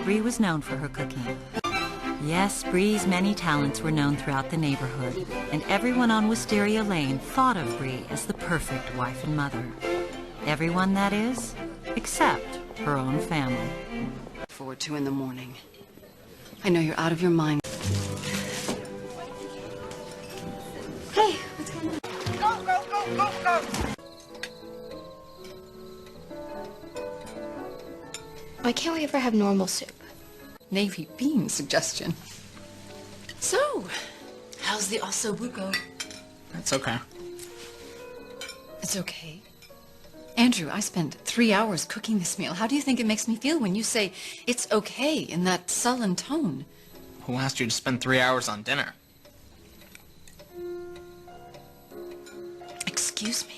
Bree was known for her cooking. Yes, Bree's many talents were known throughout the neighborhood, and everyone on Wisteria Lane thought of Bree as the perfect wife and mother. Everyone, that is, except her own family. Forward 2 in the morning. I know you're out of your mind. Hey, what's going on? Go! Why can't we ever have normal soup? Navy bean suggestion. So, how's the osso buco? That's okay. It's okay. Andrew, I spent 3 hours cooking this meal. How do you think it makes me feel when you say it's okay in that sullen tone? Who asked you to spend 3 hours on dinner? Excuse me?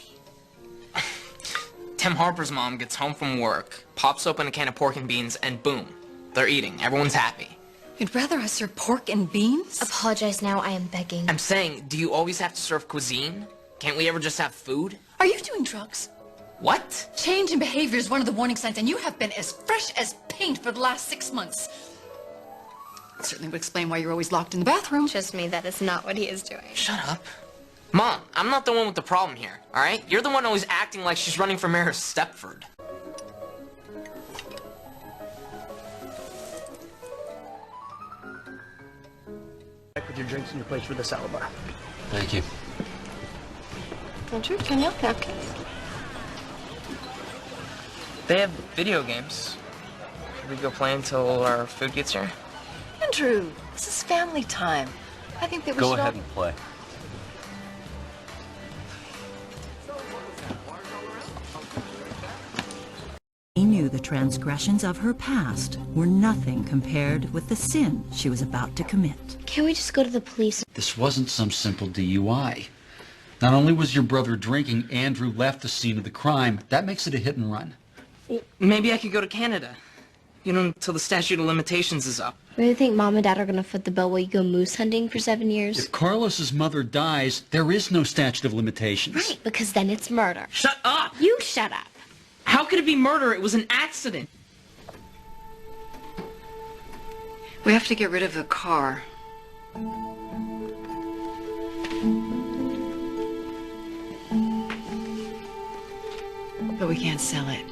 Tim Harper's mom gets home from work, pops open a can of pork and beans, and boom, they're eating. Everyone's happy. You'd rather I serve pork and beans? Apologize now, I am begging. I'm saying, do you always have to serve cuisine? Can't we ever just have food? Are you doing drugs? What? Change in behavior is one of the warning signs, and you have been as fresh as paint for the last 6 months. It certainly would explain why you're always locked in the bathroom. Trust me, that is not what he is doing. Shut up. Mom, I'm not the one with the problem here, all right? You're the one always acting like she's running for mayor of Stepford. Back with your drinks and your plates for the salad bar. Thank you. Andrew, turn your napkins. They have video games. Should we go play until our food gets here? Andrew, this is family time. I think that we Go should ahead all... and play. He knew the transgressions of her past were nothing compared with the sin she was about to commit. Can't we just go to the police? This wasn't some simple DUI. Not only was your brother drinking, Andrew left the scene of the crime. That makes it a hit and run. Well, maybe I could go to Canada. You know, until the statute of limitations is up. Really think Mom and Dad are gonna foot the bill while you go moose hunting for 7 years? If Carlos's mother dies, there is no statute of limitations. Right, because then it's murder. Shut up! You shut up. How could it be murder? It was an accident. We have to get rid of the car. But we can't sell it.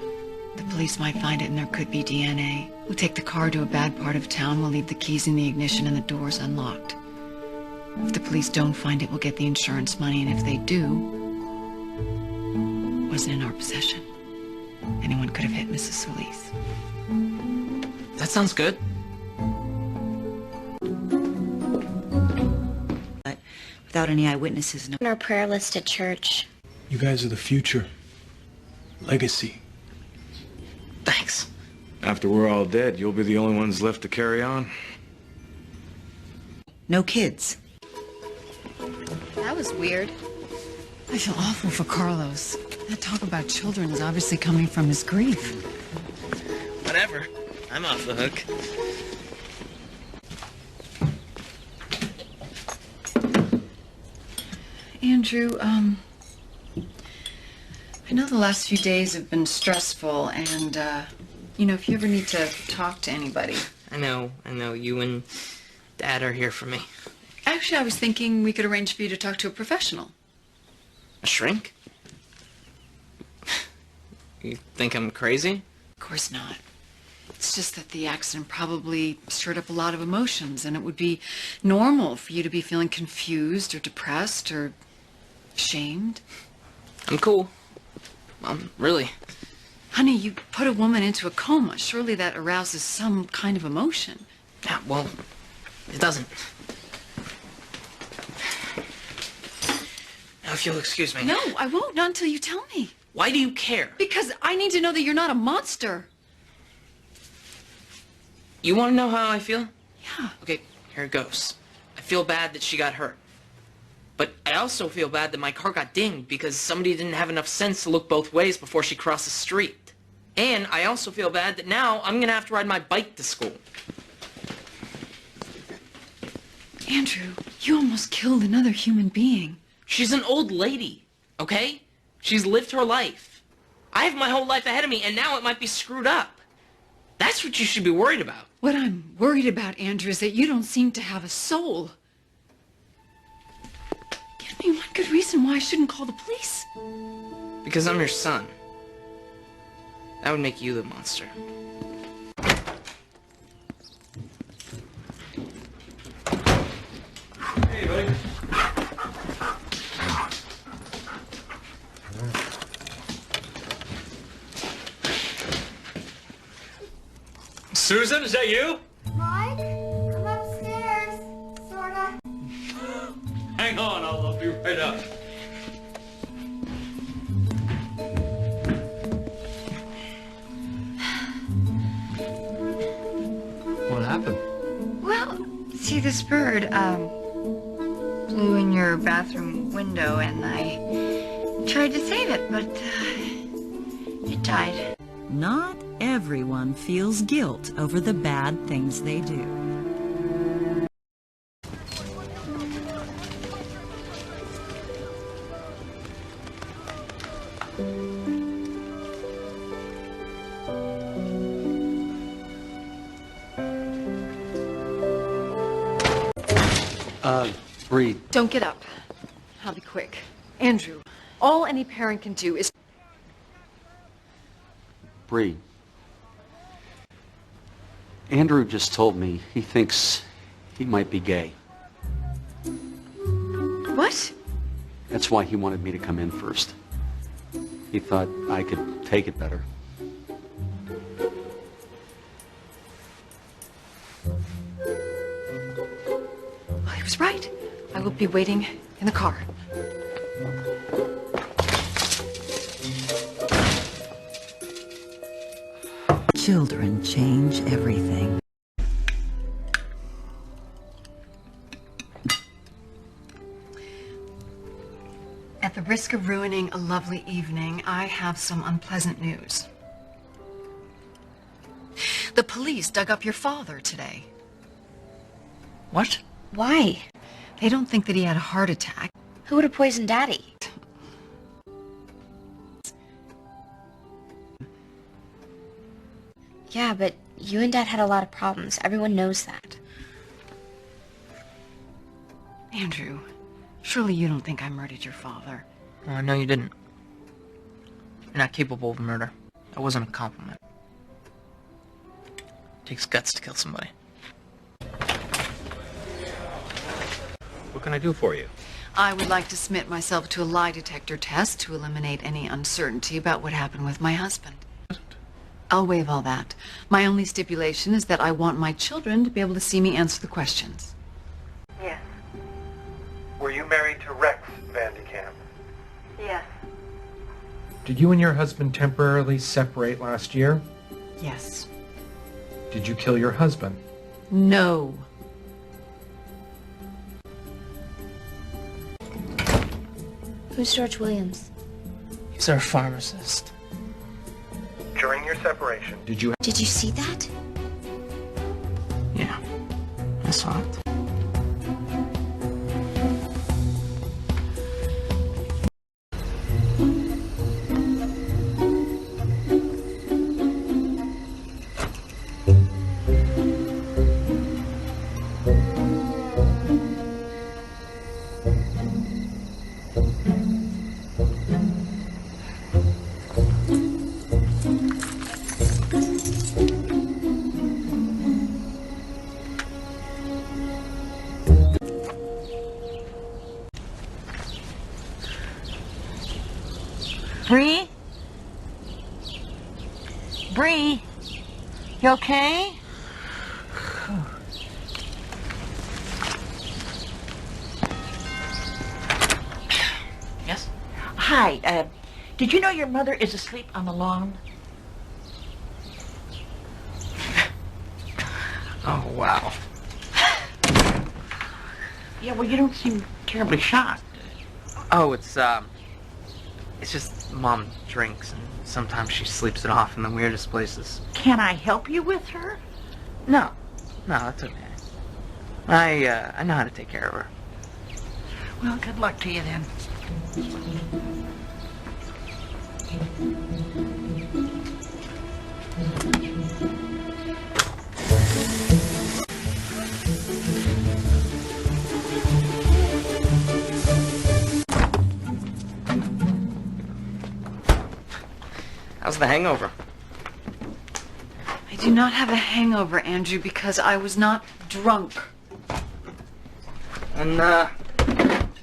The police might find it and there could be DNA. We'll take the car to a bad part of town. We'll leave the keys in the ignition and the doors unlocked. If the police don't find it, we'll get the insurance money. And if they do, it wasn't in our possession. Anyone could have hit Mrs. Solis. That sounds good. But without any eyewitnesses, no. On our prayer list at church. You guys are the future. Legacy. Thanks. After we're all dead, you'll be the only ones left to carry on. No kids. That was weird. I feel awful for Carlos. That talk about children is obviously coming from his grief. Whatever. I'm off the hook. Andrew, I know the last few days have been stressful, and, you know, if you ever need to talk to anybody... I know. You and Dad are here for me. Actually, I was thinking we could arrange for you to talk to a professional. A shrink? You think I'm crazy? Of course not. It's just that the accident probably stirred up a lot of emotions, and it would be normal for you to be feeling confused or depressed or ashamed. I'm cool. Really. Honey, you put a woman into a coma. Surely that arouses some kind of emotion. Yeah, well, it doesn't. Now, if you'll excuse me. No, I won't. Not until you tell me. Why do you care? Because I need to know that you're not a monster. You want to know how I feel? Yeah. Okay, here it goes. I feel bad that she got hurt. But I also feel bad that my car got dinged because somebody didn't have enough sense to look both ways before she crossed the street. And I also feel bad that now I'm going to have to ride my bike to school. Andrew, you almost killed another human being. She's an old lady, okay? She's lived her life. I have my whole life ahead of me, and now it might be screwed up. That's what you should be worried about. What I'm worried about, Andrew, is that you don't seem to have a soul. Give me one good reason why I shouldn't call the police. Because I'm your son. That would make you the monster. Hey, buddy. Susan, is that you? Mike, I'm upstairs, sorta. Hang on, I'll be right up. What happened? Well, see, this bird, flew in your bathroom window, and I tried to save it, but, it died. Not everyone feels guilt over the bad things they do. Bree. Don't get up. I'll be quick. Andrew, all any parent can do is... Bree. Andrew just told me he thinks he might be gay. What? That's why he wanted me to come in first. He thought I could take it better. Well, he was right. I will be waiting in the car. Children change everything. At the risk of ruining a lovely evening, I have some unpleasant news. The police dug up your father today. What? Why? They don't think that he had a heart attack. Who would have poisoned Daddy? Yeah, but you and Dad had a lot of problems. Everyone knows that. Andrew, surely you don't think I murdered your father. No, you didn't. You're not capable of murder. That wasn't a compliment. It takes guts to kill somebody. What can I do for you? I would like to submit myself to a lie detector test to eliminate any uncertainty about what happened with my husband. I'll waive all that. My only stipulation is that I want my children to be able to see me answer the questions. Yes. Were you married to Rex Vandekamp? Yes. Did you and your husband temporarily separate last year? Yes. Did you kill your husband? No. Who's George Williams? He's our pharmacist. During your separation, did you... Did you see that? Yeah, I saw it. Bree? Bree? You okay? Yes? Hi, did you know your mother is asleep on the lawn? Oh, wow. Yeah, well, you don't seem terribly shocked. Oh, it's just Mom drinks, and sometimes she sleeps it off in the weirdest places. Can I help you with her? No, that's okay. I know how to take care of her. Well, good luck to you then. the hangover? I do not have a hangover, Andrew, because I was not drunk. And, how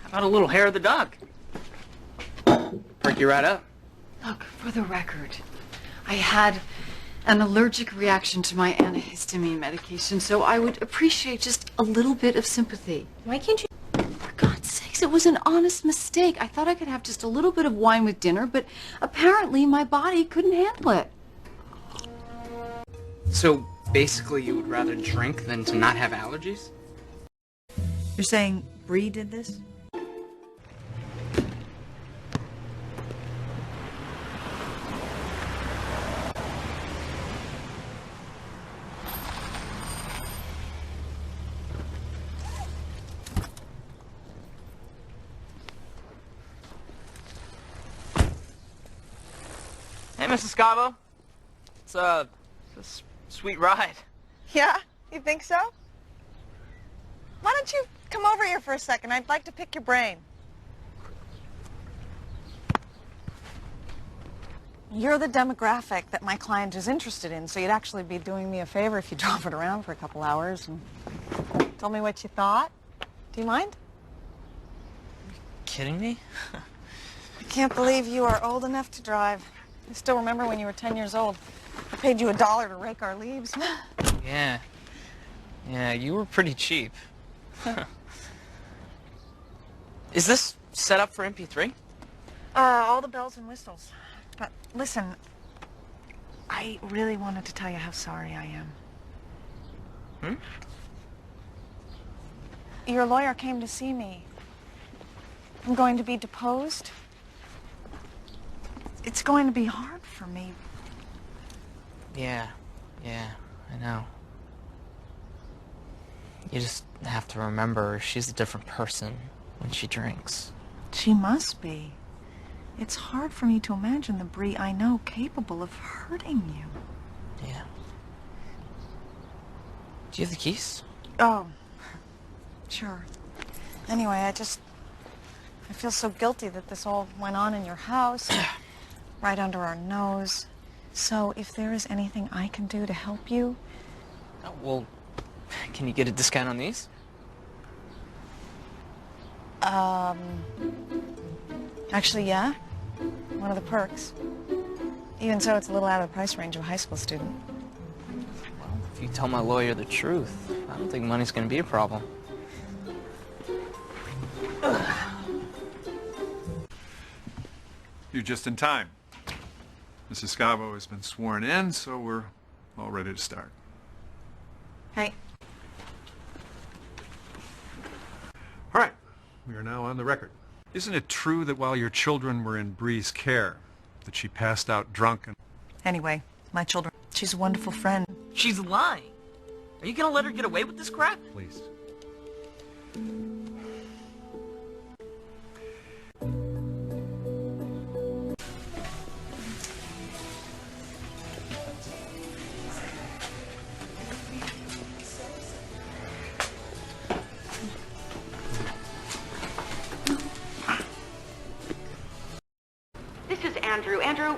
about a little hair of the dog? Perk you right up. Look, for the record, I had an allergic reaction to my antihistamine medication, so I would appreciate just a little bit of sympathy. Why can't you? For God's sakes, it was an honest mistake. I thought I could have just a little bit of wine with dinner, but apparently my body couldn't handle it. So, basically you would rather drink than to not have allergies? You're saying Bree did this? Hey, Mrs. Scavo. It's a sweet ride. Yeah? You think so? Why don't you come over here for a second? I'd like to pick your brain. You're the demographic that my client is interested in, so you'd actually be doing me a favor if you drove it around for a couple hours and told me what you thought. Do you mind? Kidding me? I can't believe you are old enough to drive. I still remember when you were 10 years old. I paid you $1 to rake our leaves. Yeah. Yeah, you were pretty cheap. Is this set up for MP3? All the bells and whistles. But listen, I really wanted to tell you how sorry I am. Your lawyer came to see me. I'm going to be deposed. It's going to be hard for me. Yeah, I know. You just have to remember she's a different person when she drinks. She must be. It's hard for me to imagine the Bree I know capable of hurting you. Yeah. Do you have the keys? Oh, sure. Anyway, I feel so guilty that this all went on in your house, right under our nose. So if there is anything I can do to help you... Oh, well, can you get a discount on these? Actually, yeah. One of the perks. Even so, it's a little out of the price range of a high school student. Well, if you tell my lawyer the truth, I don't think money's gonna be a problem. You're just in time. Mrs. Scavo has been sworn in, so we're all ready to start. Hey. All right, we are now on the record. Isn't it true that while your children were in Bree's care, that she passed out drunk and... Anyway, my children, she's a wonderful friend. She's lying. Are you gonna let her get away with this crap? Please. This is Andrew. Andrew,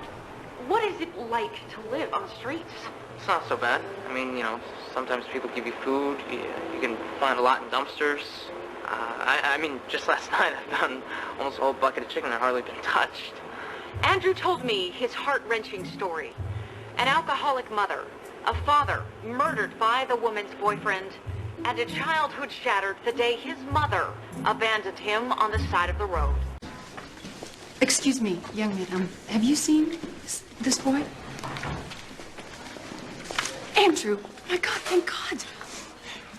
what is it like to live on the streets? It's not so bad. I mean, you know, sometimes people give you food. You can find a lot in dumpsters. I mean, just last night I found almost a whole bucket of chicken that hardly been touched. Andrew told me his heart-wrenching story. An alcoholic mother, a father murdered by the woman's boyfriend, and a childhood shattered the day his mother abandoned him on the side of the road. Excuse me, young man, have you seen this boy? Andrew, my God, thank God.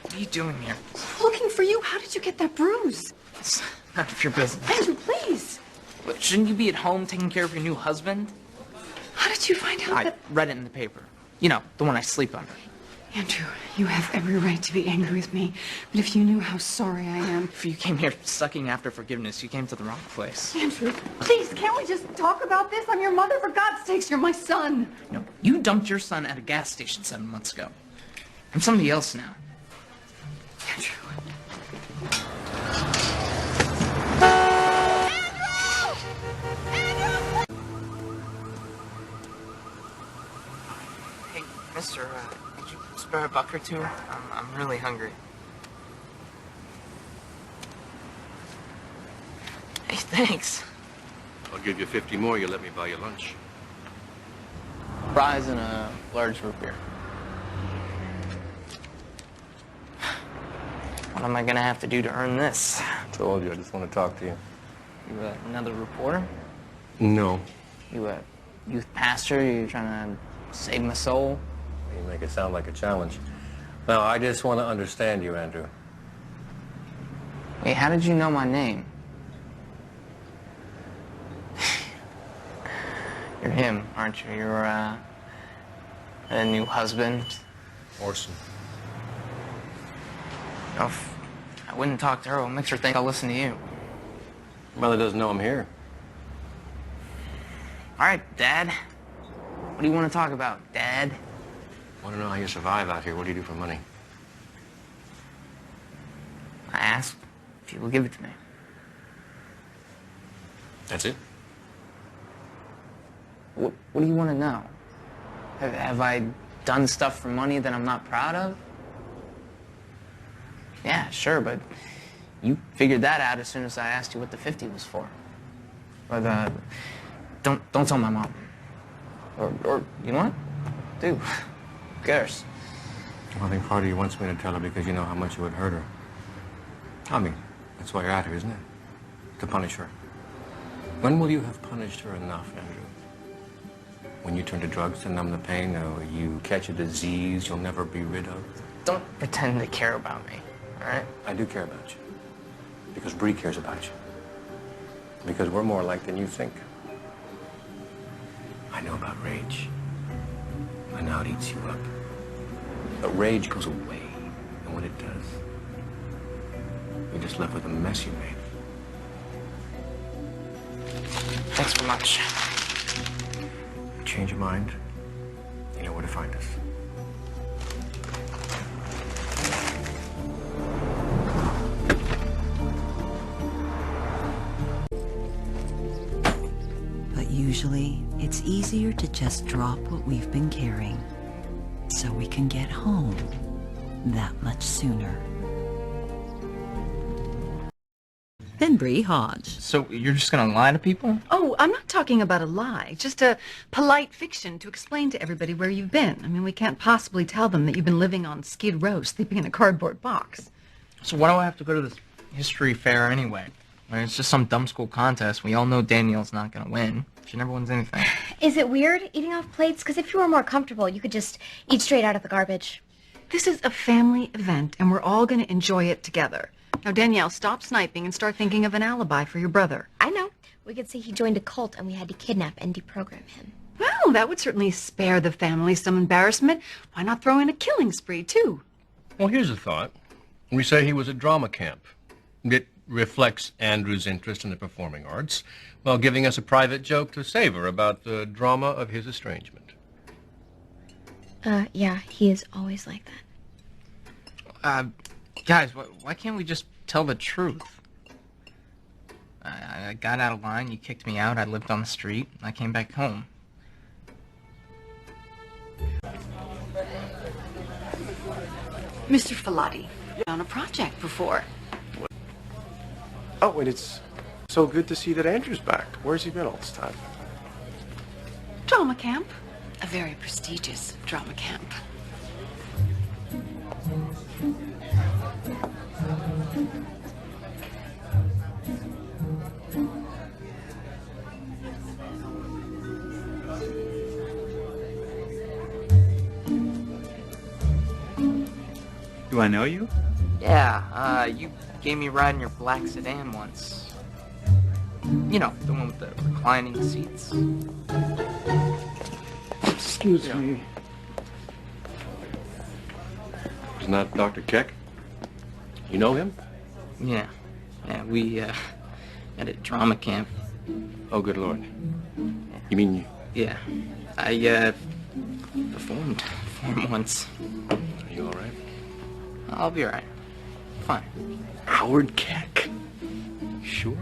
What are you doing here? Looking for you. How did you get that bruise? It's none of your business. Andrew, please. But shouldn't you be at home taking care of your new husband? How did you find out I that... read it in the paper. You know, the one I sleep under. Andrew, you have every right to be angry with me, but if you knew how sorry I am... If you came here sucking after forgiveness, you came to the wrong place. Andrew, please, can't we just talk about this? I'm your mother, for God's sakes, you're my son. No, you dumped your son at a gas station 7 months ago. I'm somebody else now. Andrew. Mister, could you spare a buck or two? I'm really hungry. Hey, thanks. I'll give you 50 more, you let me buy you lunch. Fries and a large root beer. What am I gonna have to do to earn this? Told you, I just want to talk to you. You another reporter? No. You a youth pastor? You trying to save my soul? You make it sound like a challenge. No, I just want to understand you, Andrew. Wait, how did you know my name? You're him, aren't you? You're, a new husband? Orson. Oh, if I wouldn't talk to her, what makes her think I'll listen to you? Mother doesn't know I'm here. All right, Dad. What do you want to talk about, Dad? Want to know how you survive out here. What do you do for money? I asked if you will give it to me. That's it? What do you want to know? Have I done stuff for money that I'm not proud of? Yeah, sure, but you figured that out as soon as I asked you what the 50 was for. But, don't tell my mom. Or you know what? Do. Who cares? Well, I think part of you wants me to tell her because you know how much it would hurt her. I mean, that's why you're out here, isn't it? To punish her. When will you have punished her enough, Andrew? When you turn to drugs to numb the pain, or you catch a disease you'll never be rid of? Don't pretend to care about me, all right? I do care about you. Because Bree cares about you. Because we're more alike than you think. I know about rage. I know it eats you up. But rage goes away. And when it does, you're just left with a mess you made. Thanks very much. Change your mind, you know where to find us. But usually, it's easier to just drop what we've been carrying, so we can get home that much sooner. Then Bree Hodge. So you're just gonna lie to people? Oh, I'm not talking about a lie, just a polite fiction to explain to everybody where you've been. I mean, we can't possibly tell them that you've been living on Skid Row, sleeping in a cardboard box. So why do I have to go to this history fair anyway? I mean, it's just some dumb school contest. We all know Danielle's not gonna win. She never wins anything. Is it weird eating off plates? Because if you were more comfortable, you could just eat straight out of the garbage. This is a family event, and we're all going to enjoy it together. Now, Danielle, stop sniping and start thinking of an alibi for your brother. I know. We could say he joined a cult and we had to kidnap and deprogram him. Well, that would certainly spare the family some embarrassment. Why not throw in a killing spree, too? Well, here's a thought. We say he was at drama camp. It reflects Andrew's interest in the performing arts, while giving us a private joke to savor about the drama of his estrangement. Yeah, he is always like that. Guys, why can't we just tell the truth? I got out of line, you kicked me out, I lived on the street, I came back home. Mr. Filati, on a project before. Oh, and it's so good to see that Andrew's back. Where's he been all this time? Drama camp. A very prestigious drama camp. Do I know you? Yeah, you gave me a ride in your black sedan once. You know, the one with the reclining seats. Excuse me. Isn't that Dr. Keck? You know him? Yeah. Yeah, we, met at drama camp. Oh, good Lord. You mean you... Yeah. I, performed for him once. Are you all right? I'll be all right. Fine. Howard Keck? Sure.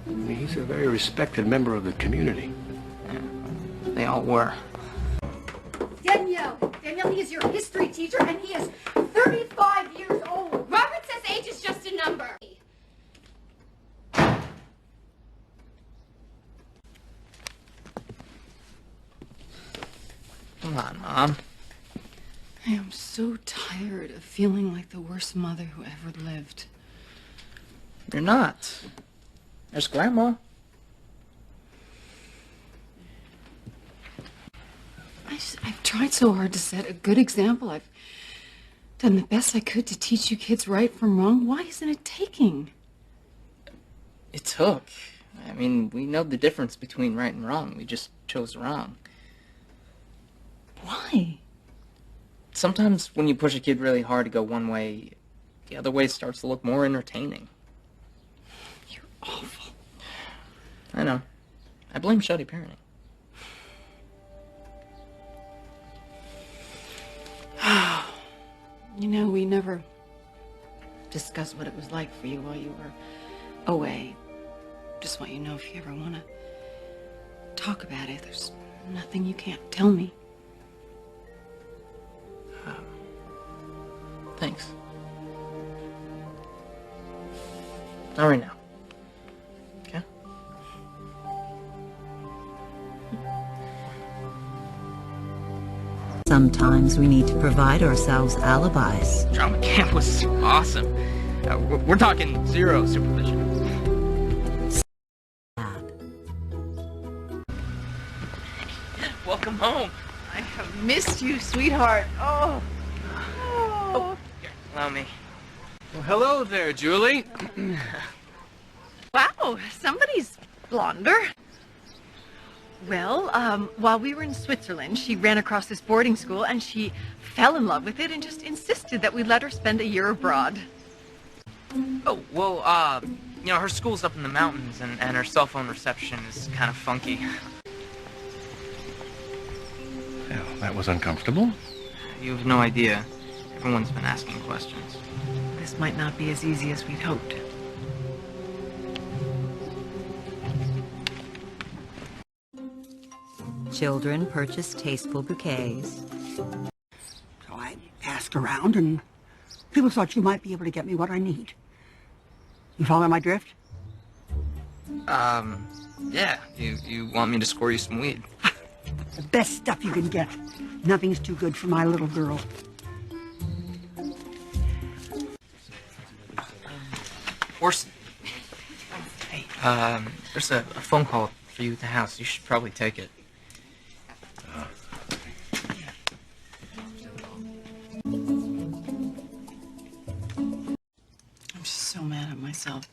I mean, he's a very respected member of the community. Yeah, they all were. Danielle, He is your history teacher, and he is 35 years old. Robert says age is just a number. Come on, Mom. I am so tired of feeling like the worst mother who ever lived. You're not. There's Grandma. I've tried so hard to set a good example. I've done the best I could to teach you kids right from wrong. Why isn't it taking? It took. I mean, we know the difference between right and wrong. We just chose wrong. Why? Sometimes when you push a kid really hard to go one way, the other way starts to look more entertaining. You're awful. I know. I blame shoddy parenting. You know, we never discussed what it was like for you while you were away. Just want you to know if you ever want to talk about it, there's nothing you can't tell me. Thanks. Not right now. Okay? Sometimes we need to provide ourselves alibis. Drama camp was awesome. We're talking zero supervision. Welcome home. I have missed you, sweetheart. Oh. Here, allow me. Well, hello there, Julie. Wow, somebody's blonder. Well, while we were in Switzerland, she ran across this boarding school and she fell in love with it and just insisted that we let her spend a year abroad. Oh, well, you know, her school's up in the mountains and her cell phone reception is kind of funky. Well, that was uncomfortable. You have no idea. Everyone's been asking questions. This might not be as easy as we'd hoped. Children purchase tasteful bouquets. So I asked around, and people thought you might be able to get me what I need. You follow my drift? Yeah. You want me to score you some weed? The best stuff you can get. Nothing's too good for my little girl. Orson. Hey, there's a phone call for you at the house. You should probably take it. I'm just so mad at myself.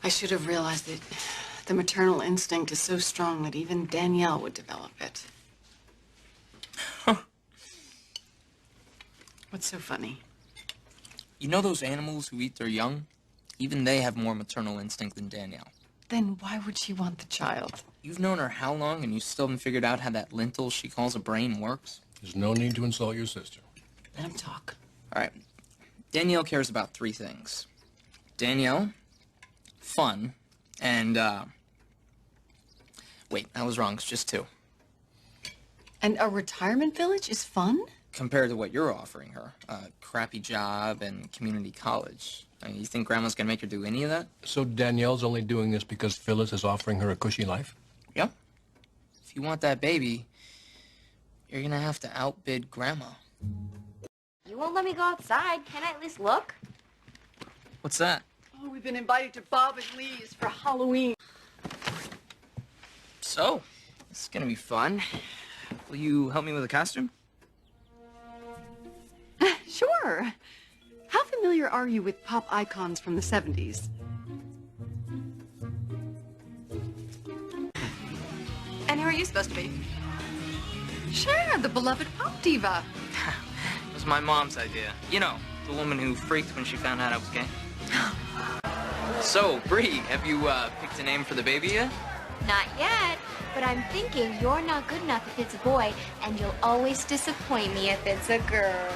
I should have realized that the maternal instinct is so strong that even Danielle would develop it. What's so funny? You know those animals who eat their young? Even they have more maternal instinct than Danielle. Then why would she want the child? You've known her how long and you still haven't figured out how that lintel she calls a brain works? There's no need to insult your sister. Let him talk. All right. Danielle cares about 3 things. Danielle, fun, and, wait, that was wrong. It's just 2. And a retirement village is fun? Compared to what you're offering her. A crappy job and community college. I mean, you think Grandma's gonna make her do any of that? So Danielle's only doing this because Phyllis is offering her a cushy life? Yep. If you want that baby, you're gonna have to outbid Grandma. You won't let me go outside. Can I at least look? What's that? Oh, we've been invited to Bob and Lee's for Halloween. So, this is gonna be fun. Will you help me with a costume? Sure. How familiar are you with pop icons from the 70s? And who are you supposed to be? Sure, the beloved pop diva. It was my mom's idea. You know, the woman who freaked when she found out I was gay. So, Bree, have you picked a name for the baby yet? Not yet, but I'm thinking you're not good enough if it's a boy, and you'll always disappoint me if it's a girl.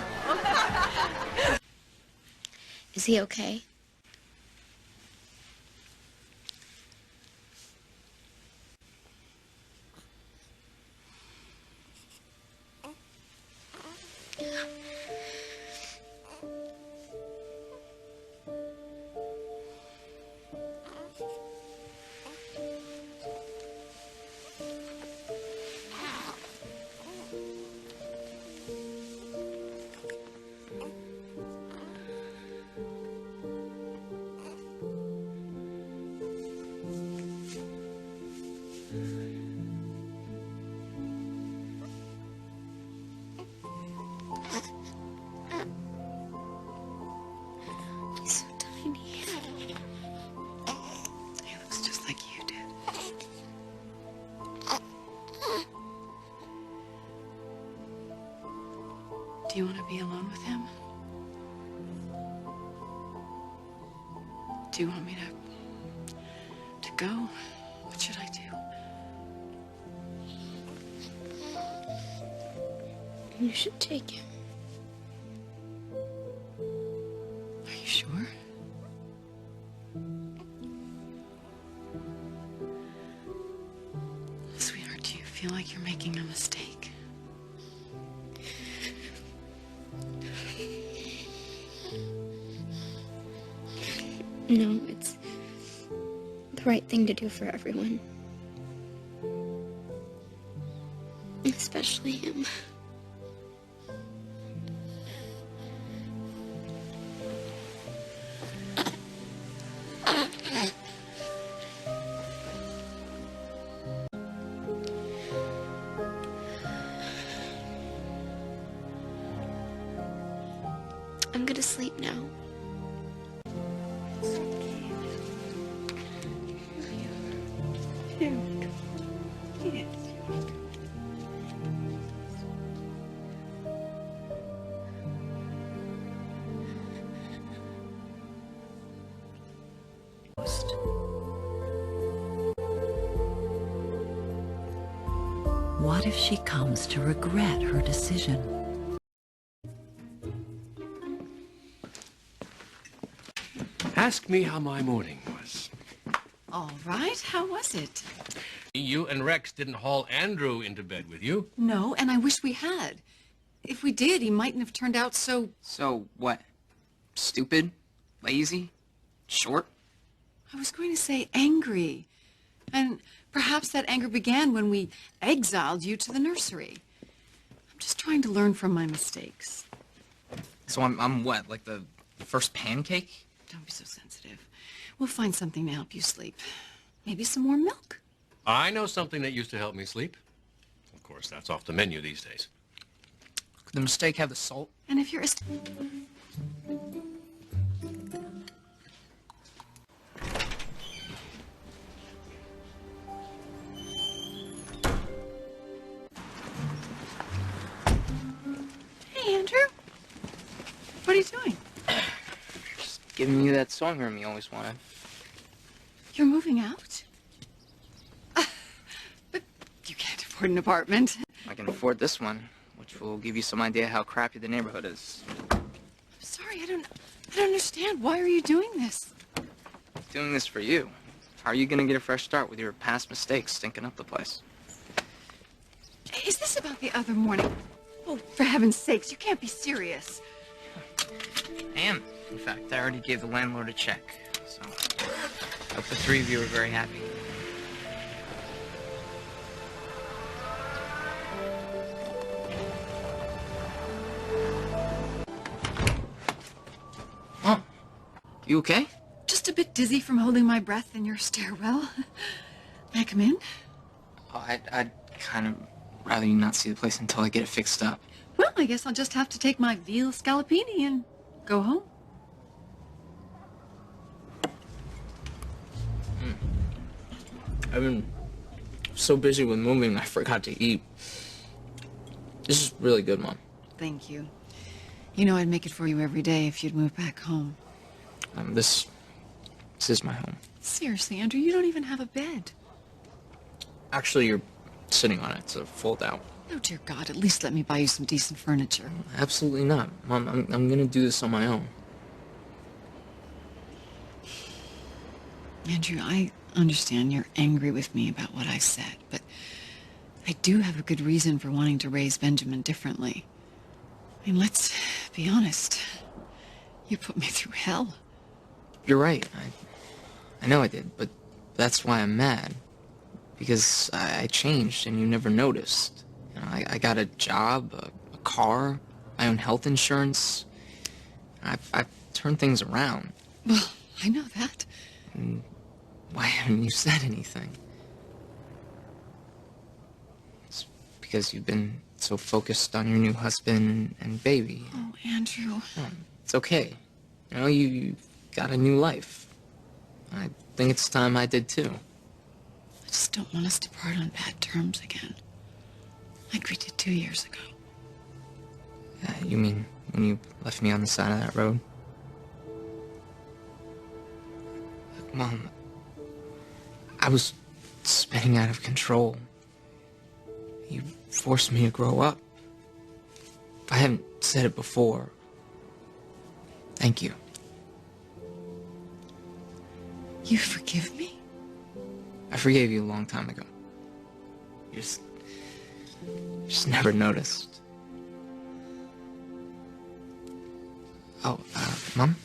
Is he okay? Do you want to be alone with him? Do you want me to go? What should I do? You should take him. Are you sure? Sweetheart, do you feel like you're making a mistake? No, it's the right thing to do for everyone. Especially him. I'm gonna sleep now. What if she comes to regret her decision? Ask me how my morning was. All right, how was it? You and Rex didn't haul Andrew into bed with you. No, and I wish we had. If we did, he mightn't have turned out so... So what? Stupid? Lazy? Short? I was going to say angry. And perhaps that anger began when we exiled you to the nursery. I'm just trying to learn from my mistakes. So I'm what, like the first pancake? Don't be so sensitive. We'll find something to help you sleep. Maybe some more milk. I know something that used to help me sleep. Of course, that's off the menu these days. Could the mistake have the salt? And if you're... Hey, Andrew. What are you doing? Just giving you that song room you always wanted. You're moving out? But you can't afford an apartment. I can afford this one, which will give you some idea how crappy the neighborhood is. I'm sorry, I don't understand. Why are you doing this? Doing this for you. How are you gonna get a fresh start with your past mistakes stinking up the place? Is this about the other morning? Oh, for heaven's sakes, you can't be serious. I am. In fact, I already gave the landlord a check, so I hope the three of you are very happy. Mom, you okay? Just a bit dizzy from holding my breath in your stairwell. May I come in? Oh, I'd kind of rather you not see the place until I get it fixed up. Well, I guess I'll just have to take my veal scallopini and go home. I've been so busy with moving, I forgot to eat. This is really good, Mom. Thank you. You know I'd make it for you every day if you'd move back home. This is my home. Seriously, Andrew, you don't even have a bed. Actually, you're sitting on it. It's a fold out. Oh, dear God, at least let me buy you some decent furniture. Absolutely not. Mom, I'm gonna do this on my own. Andrew, I understand you're angry with me about what I said, but I do have a good reason for wanting to raise Benjamin differently. I mean, let's be honest. You put me through hell. You're right. I know I did, but that's why I'm mad. Because I changed and you never noticed. You know, I got a job, a car, my own health insurance. I've turned things around. Well, I know that. And why haven't you said anything? It's because you've been so focused on your new husband and baby. Oh, Andrew. Oh, it's okay. You know, you've got a new life. I think it's time I did too. I just don't want us to part on bad terms again. Like we did 2 years ago. You mean when you left me on the side of that road? Look, Mom, I was spinning out of control. You forced me to grow up. I haven't said it before. Thank you. You forgive me? I forgave you a long time ago. You just never noticed. Oh, Mom?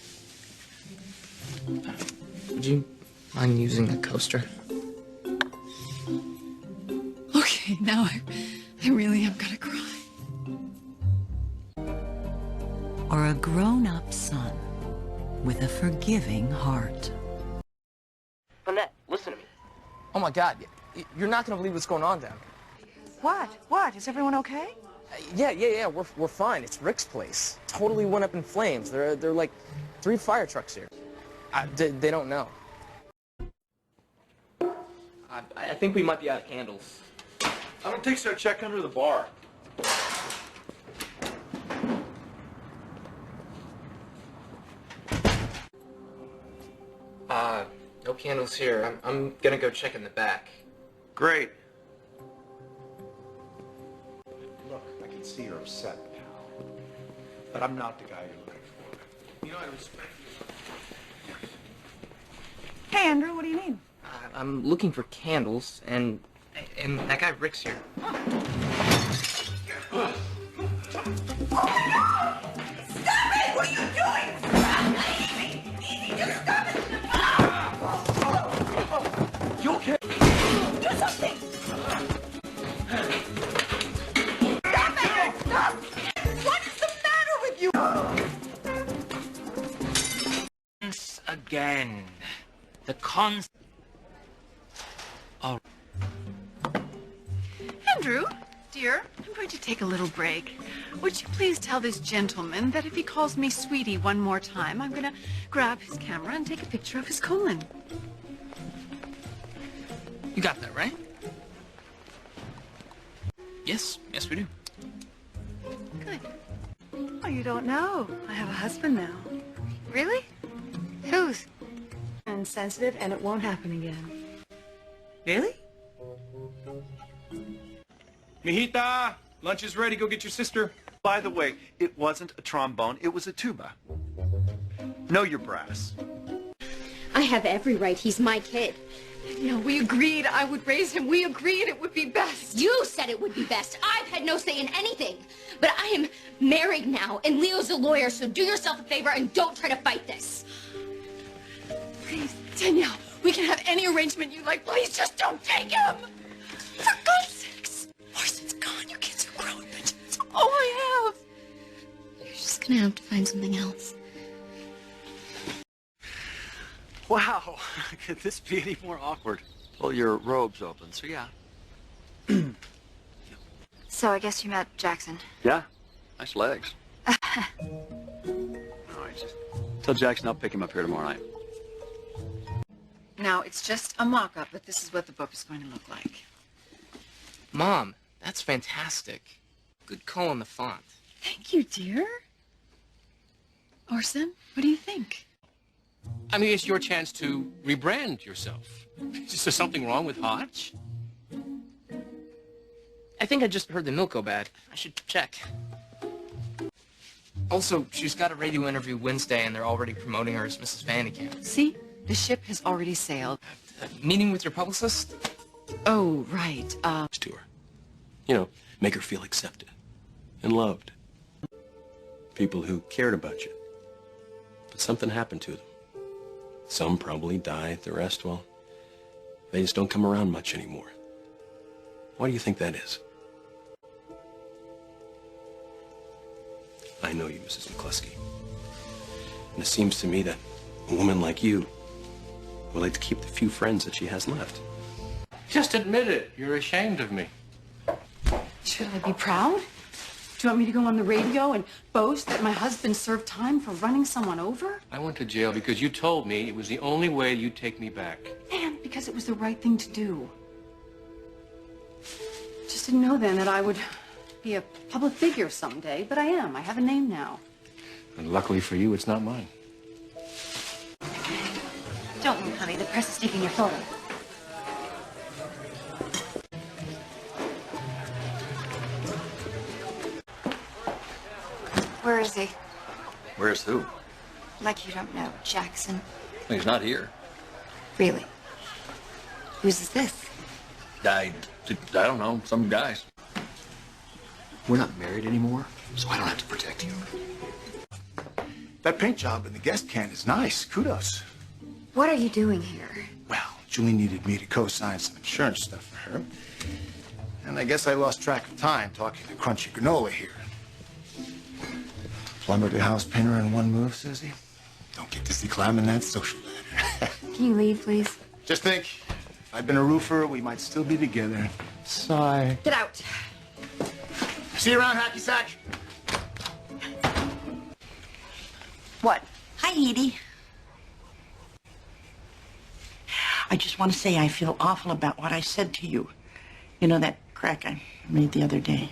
Would you mind using the coaster? Okay, now I really am gonna cry. Or a grown-up son with a forgiving heart. Annette, listen to me. Oh my God, you're not gonna believe what's going on down here. What? What? Is everyone okay? Yeah, we're fine. It's Rick's place. Totally went up in flames. There are like 3 fire trucks here. They don't know. I think we might be out of candles. I don't think so. Check under the bar. No candles here. I'm gonna go check in the back. Great. Look, I can see you're upset, pal. But I'm not the guy you're looking for. You know, I respect you. Hey, Andrew, what do you need? I'm looking for candles, and that guy Rick's here. You okay? Do something! Stop it! Stop! What is the matter with you? Once again, the concept. Oh. Andrew, dear, I'm going to take a little break. Would you please tell this gentleman that if he calls me sweetie one more time, I'm going to grab his camera and take a picture of his colon. You got that, right? Yes we do. Good. Oh, you don't know. I have a husband now. Really? Whose? And sensitive, and it won't happen again. Really? Mijita, lunch is ready. Go get your sister. By the way, it wasn't a trombone, it was a tuba. Know your brass. I have every right. He's my kid. No, we agreed I would raise him. We agreed it would be best. You said it would be best. I've had no say in anything. But I am married now, and Leo's a lawyer, so do yourself a favor and don't try to fight this. Please, Danielle, we can have any arrangement you like. Please just don't take him. For God's sakes. Morrison's gone. Your kids are grown, bitches. Oh, I have. You're just gonna have to find something else. Wow, could this be any more awkward? Well, your robe's open, so yeah. So I guess you met Jackson. Yeah, nice legs. All right, just tell Jackson I'll pick him up here tomorrow night. Now, it's just a mock-up, but this is what the book is going to look like. Mom, that's fantastic. Good call on the font. Thank you, dear. Orson, what do you think? I mean, it's your chance to rebrand yourself. Is there something wrong with Hotch? I think I just heard the milk go bad. I should check. Also, she's got a radio interview Wednesday, and they're already promoting her as Mrs. Vandekamp. See? The ship has already sailed. Meeting with your publicist? Oh, right. To her. You know, make her feel accepted and loved. People who cared about you. But something happened to them. Some probably died, the rest, well, they just don't come around much anymore. Why do you think that is? I know you, Mrs. McCluskey. And it seems to me that a woman like you would like to keep the few friends that she has left. Just admit it. You're ashamed of me. Should I be proud? Do you want me to go on the radio and boast that my husband served time for running someone over? I went to jail because you told me it was the only way you'd take me back. And because it was the right thing to do. Just didn't know then that I would be a public figure someday, but I am. I have a name now. And luckily for you, it's not mine. Don't move, honey. The press is taking your photo. Where is he? Where's who? Like you don't know. Jackson. He's not here. Really? Whose is this? I don't know. Some guys. We're not married anymore, so I don't have to protect you. That paint job in the guest can is nice. Kudos. What are you doing here? Well, Julie needed me to co-sign some insurance stuff for her. And I guess I lost track of time talking to Crunchy Granola here. Plumber to house painter in one move, Susie. Don't get dizzy climbing that social ladder. Can you leave, please? Just think, if I'd been a roofer, we might still be together. Sigh. Get out. See you around, hacky sack. What? Hi, Edie. I just want to say I feel awful about what I said to you. You know, that crack I made the other day.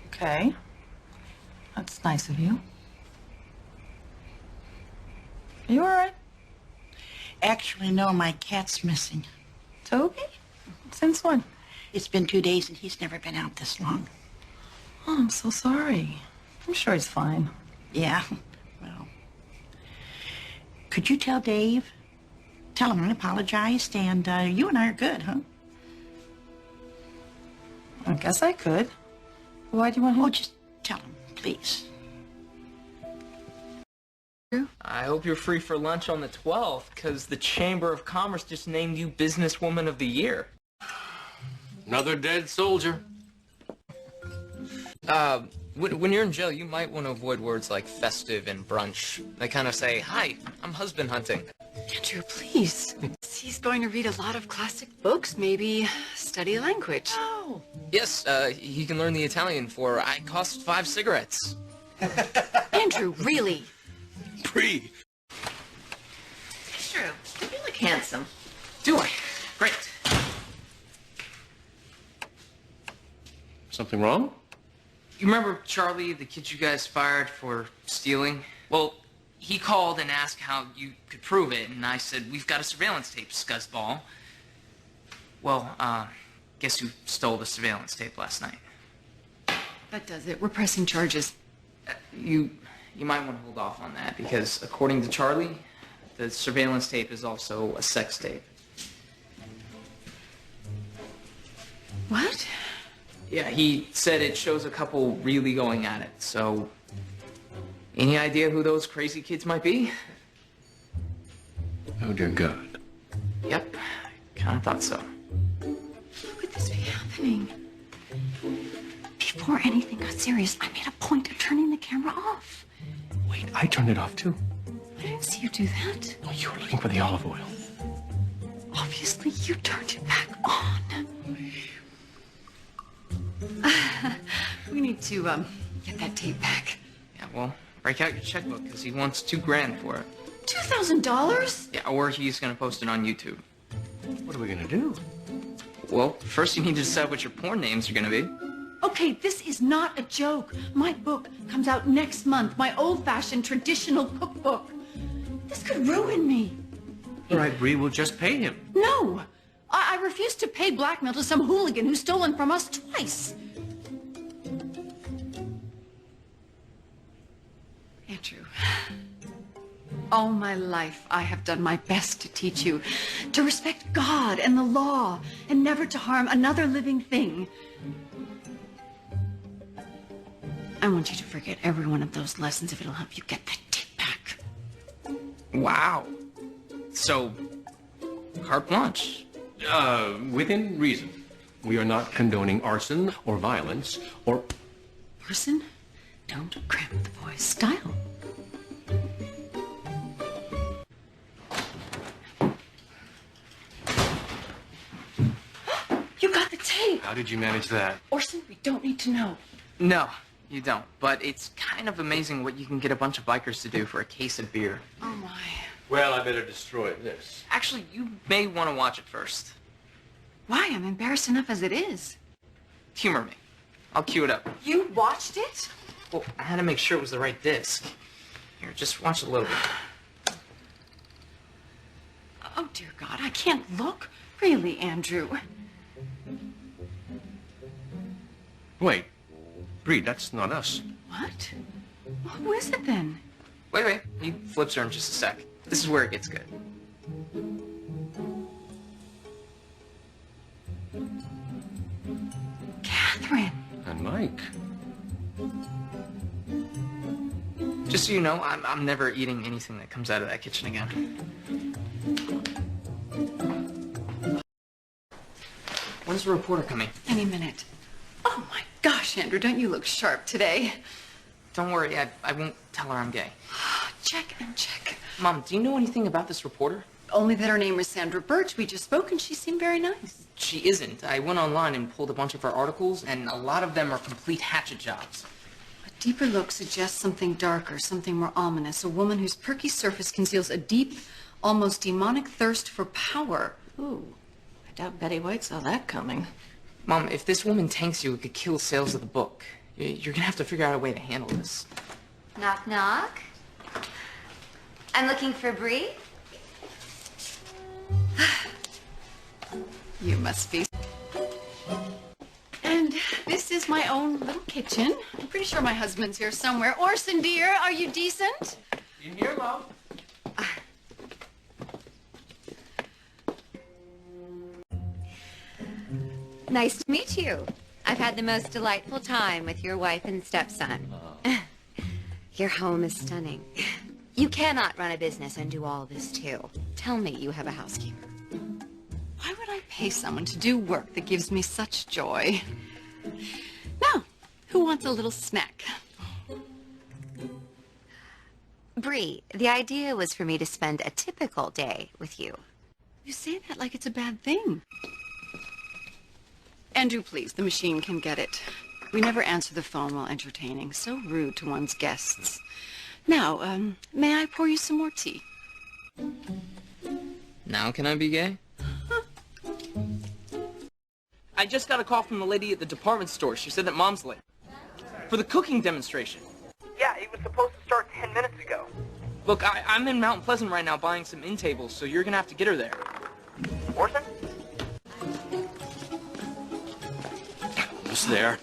Okay. That's nice of you. Are you all right? Actually, no, my cat's missing. Toby? Since when? It's been 2 days and he's never been out this long. Oh, I'm so sorry. I'm sure he's fine. Yeah, well. Could you tell Dave? Tell him I apologized and you and I are good, huh? I guess I could. Why do you want him? Oh, just tell him, please. I hope you're free for lunch on the 12th, because the Chamber of Commerce just named you Businesswoman of the Year. Another dead soldier. When you're in jail, you might want to avoid words like festive and brunch. They kind of say, hi, I'm husband hunting. Andrew, please. He's going to read a lot of classic books, maybe study a language. Oh. Yes, he can learn the Italian for I cost 5 cigarettes. Andrew, really? Bree. Andrew, you look handsome. Do I? Great. Something wrong? You remember Charlie, the kid you guys fired for stealing? Well, he called and asked how you could prove it, and I said, we've got a surveillance tape, scuzzball. Well, guess who stole the surveillance tape last night? That does it. We're pressing charges. You might want to hold off on that, because according to Charlie, the surveillance tape is also a sex tape. What? Yeah, he said it shows a couple really going at it, so... Any idea who those crazy kids might be? Oh, dear God. Yep, kinda thought so. How could this be happening? Before anything got serious, I made a point of turning the camera off. Wait, I turned it off too. I didn't see you do that. Oh, you were looking for the olive oil. Obviously, you turned it back on. We need to, get that tape back. Yeah, well, break out your checkbook, because he wants $2 grand for it. $2,000? Yeah, or he's gonna post it on YouTube. What are we gonna do? Well, first you need to decide what your porn names are gonna be. Okay, this is not a joke. My book comes out next month. My old-fashioned traditional cookbook. This could ruin me. All right, Bree, we'll just pay him. No! I refuse to pay blackmail to some hooligan who's stolen from us twice. Andrew, all my life I have done my best to teach you to respect God and the law and never to harm another living thing. I want you to forget every one of those lessons if it'll help you get that tape back. Wow. So, carte blanche. Within reason. We are not condoning arson or violence or... Arson? Don't cramp the boy's style. You got the tape! How did you manage that? Orson, we don't need to know. No, you don't. But it's kind of amazing what you can get a bunch of bikers to do for a case of beer. Oh, my. Well, I better destroy this. Actually, you may want to watch it first. Why? I'm embarrassed enough as it is. humor me. I'll cue it up. You watched it? Well, I had to make sure it was the right disc. Here, just watch a little bit. Oh, dear God, I can't look. Really, Andrew. Wait, Bree, that's not us. What? Who is it then? Wait. He flips her in just a sec. This is where it gets good. Catherine. And Mike. Just so you know, I'm never eating anything that comes out of that kitchen again. When's the reporter coming? Any minute. Oh my gosh, Andrew, don't you look sharp today? Don't worry, I won't tell her I'm gay. Check and check. Mom, do you know anything about this reporter? Only that her name was Sandra Birch. We just spoke and she seemed very nice. She isn't. I went online and pulled a bunch of her articles, and a lot of them are complete hatchet jobs. A deeper look suggests something darker, something more ominous. A woman whose perky surface conceals a deep, almost demonic thirst for power. Ooh, I doubt Betty White saw that coming. Mom, if this woman tanks you, it could kill sales of the book. You're gonna have to figure out a way to handle this. Knock, knock. I'm looking for Bree. You must be. And this is my own little kitchen. I'm pretty sure my husband's here somewhere. Orson, dear, are you decent? In here, Mom. Nice to meet you. I've had the most delightful time with your wife and stepson. Your home is stunning. You cannot run a business and do all this too. Tell me you have a housekeeper. Why would I pay someone to do work that gives me such joy? Now, who wants a little snack? Bree, the idea was for me to spend a typical day with you. You say that like it's a bad thing. Andrew, please, the machine can get it. We never answer the phone while entertaining. So rude to one's guests. Now, may I pour you some more tea? Now can I be gay? I just got a call from the lady at the department store. She said that Mom's late. For the cooking demonstration. Yeah, it was supposed to start 10 minutes ago. Look, I'm in Mount Pleasant right now buying some end tables, so you're gonna have to get her there. Orson? Almost there.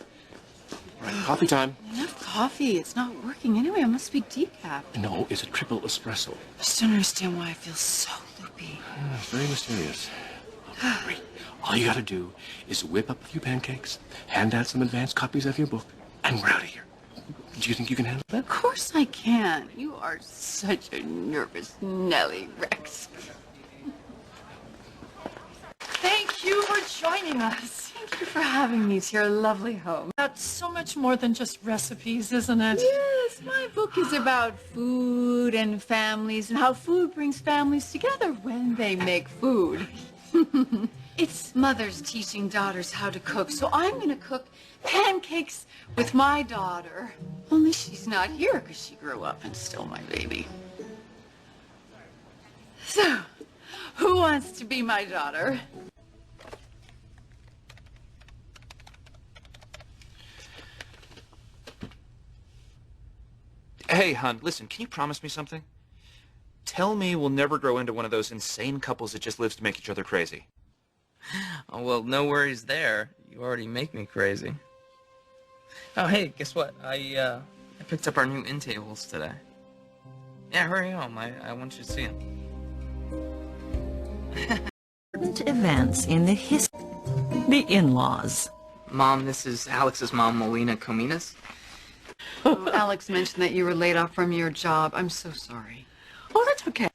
All right, coffee time. Enough coffee. It's not working anyway. I must be decaf. No, it's a triple espresso. I just don't understand why I feel so loopy. It's very mysterious. Great. All you gotta do is whip up a few pancakes, hand out some advanced copies of your book, and we're out of here. Do you think you can handle that? Of course I can. You are such a nervous Nellie Rex. Thank you for joining us. Thank you for having me to your lovely home. That's so much more than just recipes, isn't it? Yes, my book is about food and families and how food brings families together when they make food. It's mothers teaching daughters how to cook, so I'm going to cook pancakes with my daughter. Only she's not here because she grew up and still my baby. So, who wants to be my daughter? Hey, hon, listen, can you promise me something? Tell me we'll never grow into one of those insane couples that just lives to make each other crazy. Oh, well, no worries there. You already make me crazy. Oh, hey, guess what? I picked up our new end tables today. Yeah, hurry home. I want you to see them. Important events in the history. The in-laws. Mom, this is Alex's mom, Melina Cominas. Oh, Alex mentioned that you were laid off from your job. I'm so sorry. Oh, that's okay.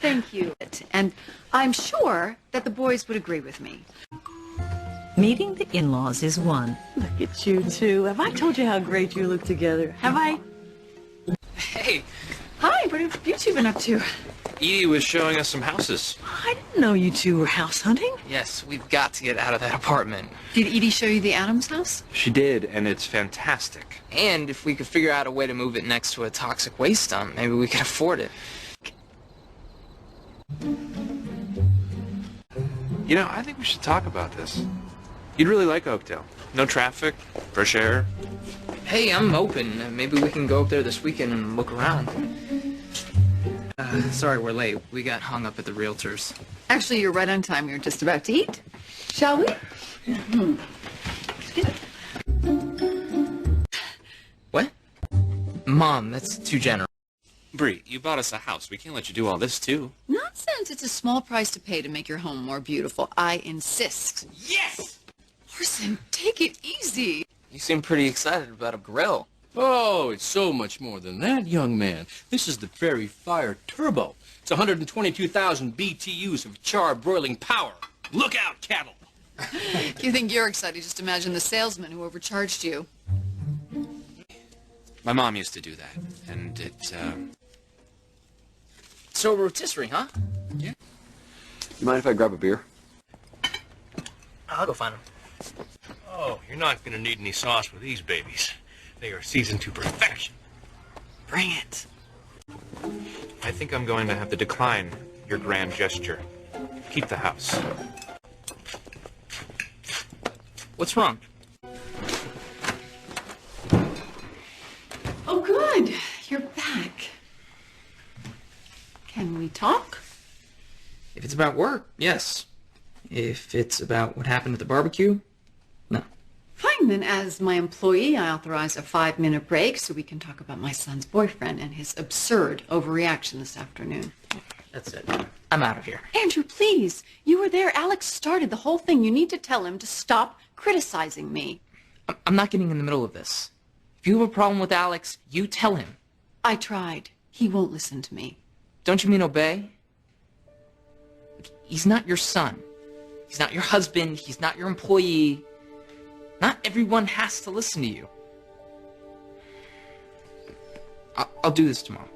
Thank you. And I'm sure that the boys would agree with me. Meeting the in-laws is one. Look at you two. Have I told you how great you look together? Have I? Hey, Hi, what have you two been up to? Edie was showing us some houses. I didn't know you two were house hunting. yes, we've got to get out of that apartment. Did Edie show you the Adams house? She did, and it's fantastic. And if we could figure out a way to move it next to a toxic waste dump, maybe we could afford it. You know, I think we should talk about this. You'd really like Oakdale. No traffic, fresh air. Hey, I'm open. Maybe we can go up there this weekend and look around. Sorry we're late. We got hung up at the realtors. Actually, you're right on time. We were just about to eat. Shall we? Hmm. What? Mom, that's too generous. Bree, you bought us a house. We can't let you do all this, too. Nonsense. It's a small price to pay to make your home more beautiful. I insist. Yes! Orson, take it easy. You seem pretty excited about a grill. Oh, it's so much more than that, young man. This is the Prairie Fire Turbo. It's 122,000 BTUs of char-broiling power. Look out, cattle! If you think you're excited, just imagine the salesman who overcharged you. My mom used to do that, and it, So a rotisserie, huh? Yeah. You mind if I grab a beer? I'll go find him. Oh, you're not going to need any sauce with these babies. They are seasoned to perfection. Bring it. I think I'm going to have to decline your grand gesture. Keep the house. What's wrong? Oh, good. You're back. Can we talk? If it's about work, yes. If it's about what happened at the barbecue, no. Fine, then as my employee, I authorize a 5-minute break so we can talk about my son's boyfriend and his absurd overreaction this afternoon. That's it. I'm out of here. Andrew, please. You were there. Alex started the whole thing. You need to tell him to stop criticizing me. I'm not getting in the middle of this. If you have a problem with Alex, you tell him. I tried. He won't listen to me. Don't you mean obey? He's not your son. He's not your husband. He's not your employee. Not everyone has to listen to you. I'll do this tomorrow.